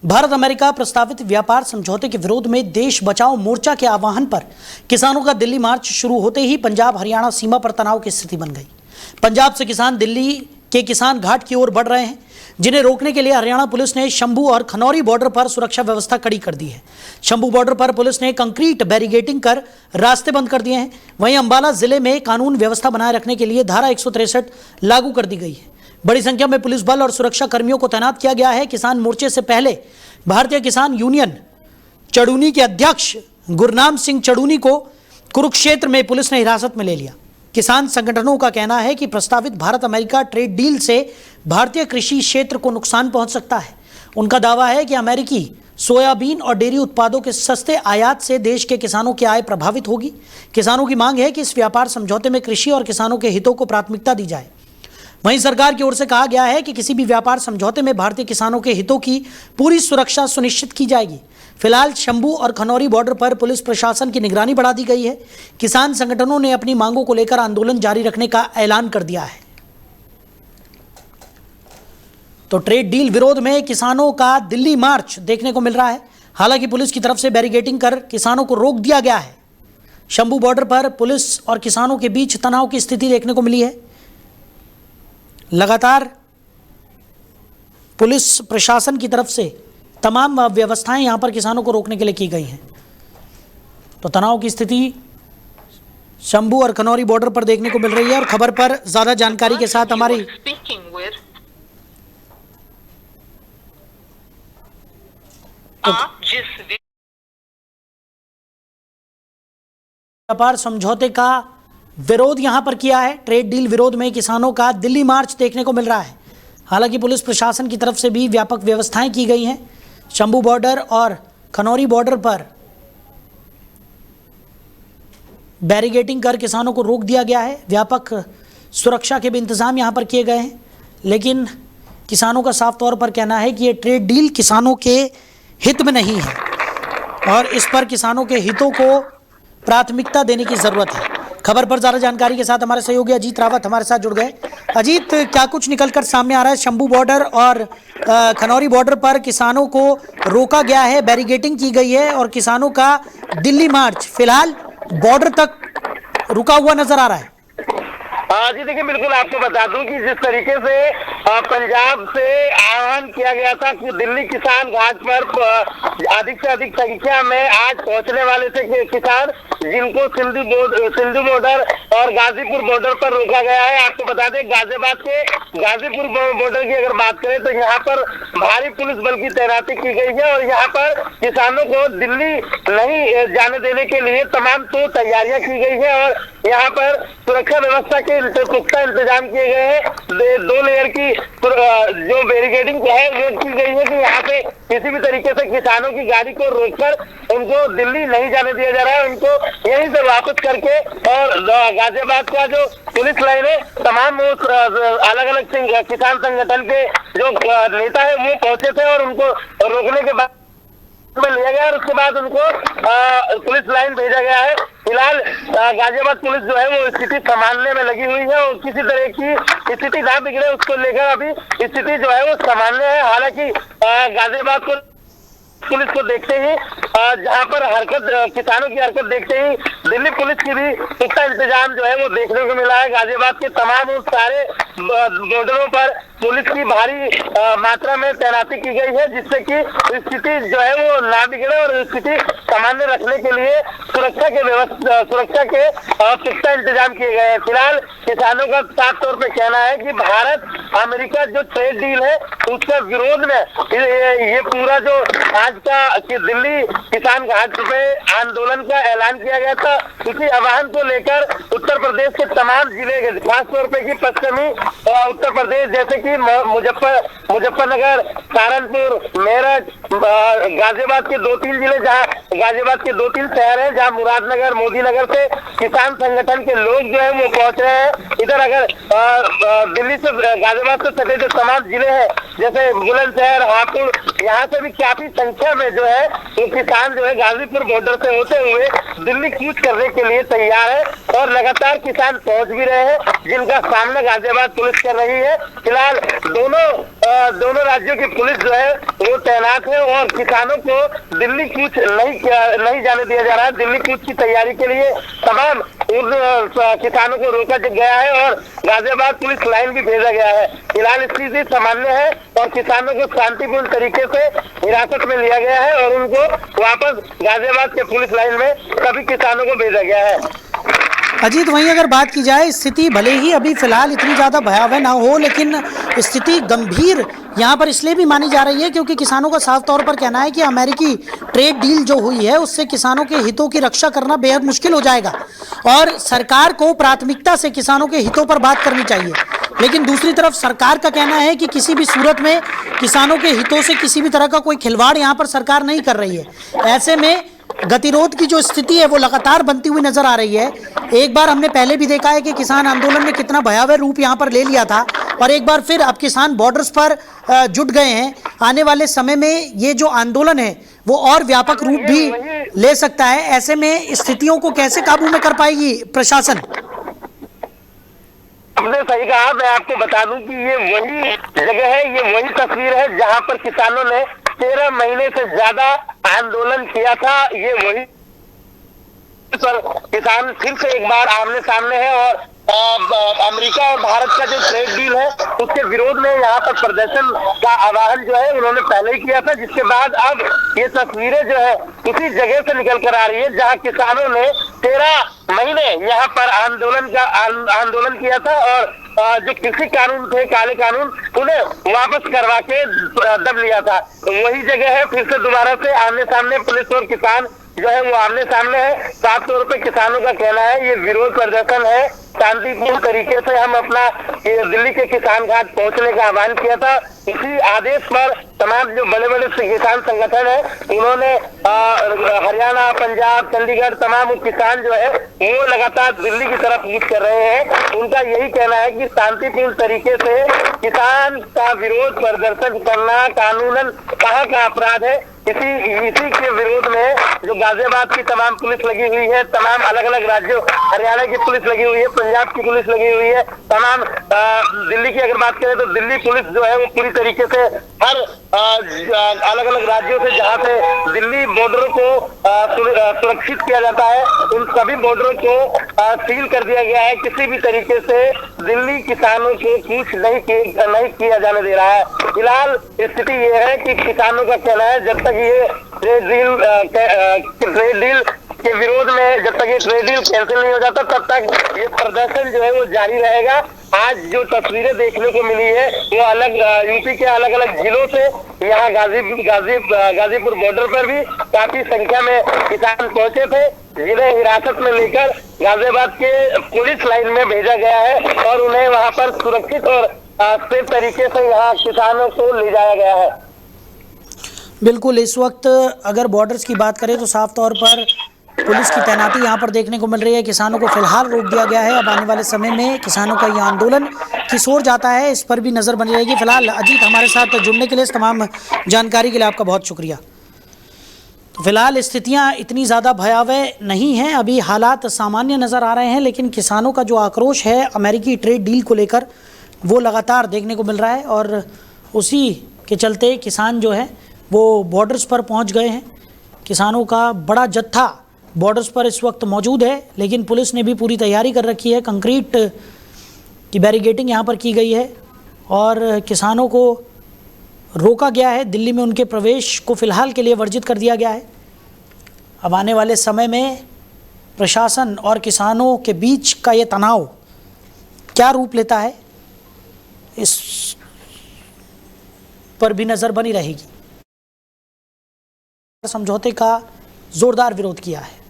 Bharat America प्रस्तावित व्यापार समझौते के विरोध में देश बचाओ मोर्चा के आह्वान पर किसानों का दिल्ली मार्च शुरू होते ही पंजाब हरियाणा सीमा पर तनाव की स्थिति बन गई। पंजाब से किसान दिल्ली के किसान घाट की ओर बढ़ रहे हैं, जिन्हें रोकने के लिए हरियाणा पुलिस ने शंभू और खनौरी बॉर्डर पर सुरक्षा व्यवस्था कड़ी कर दी है। शंभू बॉर्डर पर पुलिस ने कंक्रीट बैरिगेटिंग कर रास्ते बंद कर दिए हैं। वहीं अंबाला जिले में कानून व्यवस्था बनाए रखने के लिए धारा 163 लागू कर दी गई है। बड़ी संख्या में पुलिस बल और सुरक्षा कर्मियों को तैनात किया गया है। किसान मोर्चे से पहले भारतीय किसान यूनियन चड़ूनी के अध्यक्ष गुरनाम सिंह चड़ूनी को कुरुक्षेत्र में पुलिस ने हिरासत में ले लिया। किसान संगठनों का कहना है कि प्रस्तावित भारत अमेरिका ट्रेड डील से भारतीय कृषि क्षेत्र को नुकसान पहुंच सकता है। उनका दावा है कि अमेरिकी सोयाबीन और डेयरी उत्पादों के सस्ते आयात से देश के किसानों की आय प्रभावित होगी। किसानों की मांग है कि इस व्यापार समझौते में कृषि और किसानों के हितों को प्राथमिकता दी जाए। वहीं सरकार की ओर से कहा गया है कि किसी भी व्यापार समझौते में भारतीय किसानों के हितों की पूरी सुरक्षा सुनिश्चित की जाएगी। फिलहाल शंभू और खनौरी बॉर्डर पर पुलिस प्रशासन की निगरानी बढ़ा दी गई है। किसान संगठनों ने अपनी मांगों को लेकर आंदोलन जारी रखने का ऐलान कर दिया है। तो ट्रेड डील विरोध में किसानों का दिल्ली मार्च देखने को मिल रहा है। हालांकि पुलिस की तरफ से बैरिगेटिंग कर किसानों को रोक दिया गया है। शंभू बॉर्डर पर पुलिस और किसानों के बीच तनाव की स्थिति देखने को मिली है। लगातार पुलिस प्रशासन की तरफ से तमाम व्यवस्थाएं यहां पर किसानों को रोकने के लिए की गई हैं। तो तनाव की स्थिति शंभू और खनौरी बॉर्डर पर देखने को मिल रही है। और खबर पर ज्यादा जानकारी के साथ हमारी व्यापार समझौते का विरोध यहां पर किया है। ट्रेड डील विरोध में किसानों का दिल्ली मार्च देखने को मिल रहा है। हालांकि पुलिस प्रशासन की तरफ से भी व्यापक व्यवस्थाएं की गई हैं। शंभू बॉर्डर और खनौरी बॉर्डर पर बैरिगेटिंग कर किसानों को रोक दिया गया है। व्यापक सुरक्षा के भी इंतजाम यहां पर किए गए हैं। लेकिन किसानों का साफ तौर पर कहना है कि ये ट्रेड डील किसानों के हित में नहीं है और इस पर किसानों के हितों को प्राथमिकता देने की जरूरत है। खबर पर ज्यादा जानकारी के साथ हमारे सहयोगी अजीत रावत हमारे साथ जुड़ गए। अजीत, क्या कुछ निकलकर सामने आ रहा है? शंभू बॉर्डर और खनौरी बॉर्डर पर किसानों को रोका गया है, बैरिगेटिंग की गई है और किसानों का दिल्ली मार्च फिलहाल बॉर्डर तक रुका हुआ नजर आ रहा है। जी देखिए, बिल्कुल आपको बता दूं कि जिस तरीके से पंजाब से आह्वान किया गया था कि दिल्ली किसान घाट पर अधिक से अधिक संख्या में आज पहुंचने वाले थे किसान, जिनको सिंधु बॉर्डर और गाजीपुर बॉर्डर पर रोका गया है। आपको बता दें, गाजीपुर बॉर्डर की अगर बात करें तो यहाँ पर भारी पुलिस बल की तैनाती की गई है और यहाँ पर किसानों को दिल्ली नहीं जाने देने के लिए तमाम तो तैयारियां की गई है और यहाँ पर सुरक्षा व्यवस्था के पुख्ता इंतजाम किए गए हैं। 2 लेयर की जो बैरिकेडिंग है वो की गई है कि यहाँ पे किसी भी तरीके से किसानों की गाड़ी को रोककर उनको दिल्ली नहीं जाने दिया जा रहा है। उनको यहीं से वापस करके और गाजियाबाद का जो पुलिस लाइन है, तमाम अलग अलग किसान संगठन के जो नेता है वो पहुंचे थे और उनको रोकने के बाद में लिया गया और उसके बाद उनको पुलिस लाइन भेजा गया है। फिलहाल गाजियाबाद पुलिस जो है वो स्थिति संभालने में लगी हुई है और किसी तरह की स्थिति ना बिगड़े उसको लेकर अभी स्थिति जो है वो सामान्य है। हालांकि गाजियाबाद को पुलिस को देखते ही जहां पर किसानों की हरकत देखते ही दिल्ली पुलिस की भी पुख्ता इंतजाम जो है वो देखने को मिला है। गाजियाबाद के तमाम उन सारे बॉर्डरों पर पुलिस की भारी मात्रा में तैनाती की गई है, जिससे कि स्थिति जो है वो ना बिगड़े और स्थिति सामान्य रखने के लिए सुरक्षा के पुख्ता इंतजाम किए गए हैं। फिलहाल किसानों का साफ तौर पे कहना है कि भारत अमेरिका जो ट्रेड डील है उसका विरोध में ये पूरा जो आज का कि दिल्ली किसान घाट पे आंदोलन का ऐलान किया गया था, उसी आह्वान को लेकर उत्तर प्रदेश के तमाम जिले, खासतौर पे की पश्चिमी उत्तर प्रदेश जैसे कि मुजफ्फरनगर, सहारनपुर, मेरठ, गाजियाबाद के 2-3 जिले, जहाँ गाजियाबाद के 2-3 शहर हैं जहाँ मुरादनगर, मोदीनगर से किसान संगठन के लोग जो है वो पहुंच रहे हैं। इधर अगर दिल्ली से गाजियाबाद से सटे जो तमाम जिले हैं जैसे बुलंदशहर, हापुड़, यहाँ से भी काफी संख्या में जो है वो किसान जो है गाजीपुर बॉर्डर से होते हुए दिल्ली कूच करने के लिए तैयार है और लगातार किसान पहुंच भी रहे हैं, जिनका सामना गाजियाबाद पुलिस कर रही है। फिलहाल दोनों राज्यों की पुलिस जो है वो तैनात है और किसानों को दिल्ली कूच नहीं जाने दिया जा रहा है। दिल्ली कूच की तैयारी के लिए तमाम उन किसानों को रोका गया है और गाजियाबाद पुलिस लाइन भी भेजा गया है। फिलहाल स्थिति सामान्य है और किसानों को शांतिपूर्ण तरीके से हिरासत में लिया गया है और उनको वापस गाजियाबाद के पुलिस लाइन में सभी किसानों को भेजा गया है। अजीत, वहीं अगर बात की जाए, स्थिति भले ही अभी फिलहाल इतनी ज़्यादा भयावह ना हो, लेकिन स्थिति गंभीर यहाँ पर इसलिए भी मानी जा रही है क्योंकि किसानों का साफ तौर पर कहना है कि अमेरिकी ट्रेड डील जो हुई है उससे किसानों के हितों की रक्षा करना बेहद मुश्किल हो जाएगा और सरकार को प्राथमिकता से किसानों के हितों पर बात करनी चाहिए। लेकिन दूसरी तरफ सरकार का कहना है कि किसी भी सूरत में किसानों के हितों से किसी भी तरह का कोई खिलवाड़ यहाँ पर सरकार नहीं कर रही है। ऐसे में गतिरोध की जो स्थिति है वो लगातार बनती हुई नजर आ रही है। एक बार हमने पहले भी देखा है कि किसान आंदोलन ने कितना भयावह रूप यहाँ पर ले लिया था और एक बार फिर अब किसान बॉर्डर्स पर जुट गए हैं। आने वाले समय में ये जो आंदोलन है वो और व्यापक रूप भी ले सकता है। ऐसे में स्थितियों को कैसे काबू में कर पाएगी प्रशासन? आपने सही कहा। मैं आपको बता दूं कि ये वही जगह है, ये वही तस्वीर है जहां पर किसानों ने 13 महीने से ज्यादा आंदोलन किया था। ये वही पर किसान फिर से एक बार आमने सामने है और अमेरिका और भारत का जो ट्रेड डील है उसके विरोध में यहाँ पर प्रदर्शन का आह्वान जो है उन्होंने पहले ही किया था, जिसके बाद अब ये तस्वीरें जो है उसी जगह से निकल कर आ रही है जहाँ किसानों ने 13 महीने यहाँ पर आंदोलन किया था और जो कृषि कानून थे, काले कानून, उन्हें वापस करवा के दब लिया था। वही जगह है, फिर से दोबारा से आमने सामने पुलिस और किसान जो है वो आमने सामने है। साफ तौर पे किसानों का कहना है ये विरोध प्रदर्शन है, शांतिपूर्ण तरीके से हम अपना दिल्ली के किसान घाट पहुंचने का आह्वान किया था। इसी आदेश पर तमाम जो बड़े बड़े किसान संगठन है उन्होंने हरियाणा, पंजाब, चंडीगढ़ तमाम किसान जो है वो लगातार दिल्ली की तरफ कूच कर रहे हैं। उनका यही कहना है कि शांतिपूर्ण तरीके से किसान का विरोध प्रदर्शन करना कानूनन कहाँ का अपराध है। इसी के विरोध में जो गाजियाबाद की तमाम पुलिस लगी हुई है, तमाम अलग अलग राज्यों, हरियाणा की पुलिस लगी हुई है, पंजाब की पुलिस लगी हुई है, तमाम दिल्ली की अगर बात करें तो दिल्ली पुलिस जो है वो पूरी तरीके से हर अलग अलग राज्यों से जहां से दिल्ली बॉर्डर को सुरक्षित किया जाता है उन सभी बॉर्डरों को सील कर दिया गया है। किसी भी तरीके से दिल्ली किसानों को कूच नहीं किया जाने दे रहा है। फिलहाल स्थिति ये है कि किसानों का कहना है जब तक ये ट्रेड डील के विरोध में जब तक ये ट्रेड डील कैंसिल नहीं हो जाता तब तक ये प्रदर्शन जो है वो जारी रहेगा। आज जो तस्वीरें देखने को मिली है वो अलग यूपी के अलग अलग जिलों से यहाँ गाजीपुर बॉर्डर पर भी काफी संख्या में किसान पहुंचे थे, जिन्हें हिरासत में लेकर गाजियाबाद के पुलिस लाइन में भेजा गया है और उन्हें वहां पर सुरक्षित और सेफ तरीके से यहाँ किसानों को ले जाया गया है। बिल्कुल, इस वक्त अगर बॉर्डर्स की बात करें तो साफ तौर पर पुलिस की तैनाती यहाँ पर देखने को मिल रही है। किसानों को फिलहाल रोक दिया गया है। अब आने वाले समय में किसानों का ये आंदोलन किस ओर जाता है इस पर भी नज़र बनी रहेगी। फिलहाल अजीत, हमारे साथ जुड़ने के लिए, इस तमाम जानकारी के लिए आपका बहुत शुक्रिया। तो फिलहाल स्थितियाँ इतनी ज़्यादा भयावह नहीं हैं, अभी हालात सामान्य नज़र आ रहे हैं, लेकिन किसानों का जो आक्रोश है अमेरिकी ट्रेड डील को लेकर वो लगातार देखने को मिल रहा है और उसी के चलते किसान जो है वो बॉर्डर्स पर पहुंच गए हैं। किसानों का बड़ा जत्था बॉर्डर्स पर इस वक्त मौजूद है, लेकिन पुलिस ने भी पूरी तैयारी कर रखी है। कंक्रीट की बैरिकेडिंग यहाँ पर की गई है और किसानों को रोका गया है। दिल्ली में उनके प्रवेश को फ़िलहाल के लिए वर्जित कर दिया गया है। अब आने वाले समय में प्रशासन और किसानों के बीच का ये तनाव क्या रूप लेता है इस पर भी नज़र बनी रहेगी। समझौते का जोरदार विरोध किया है।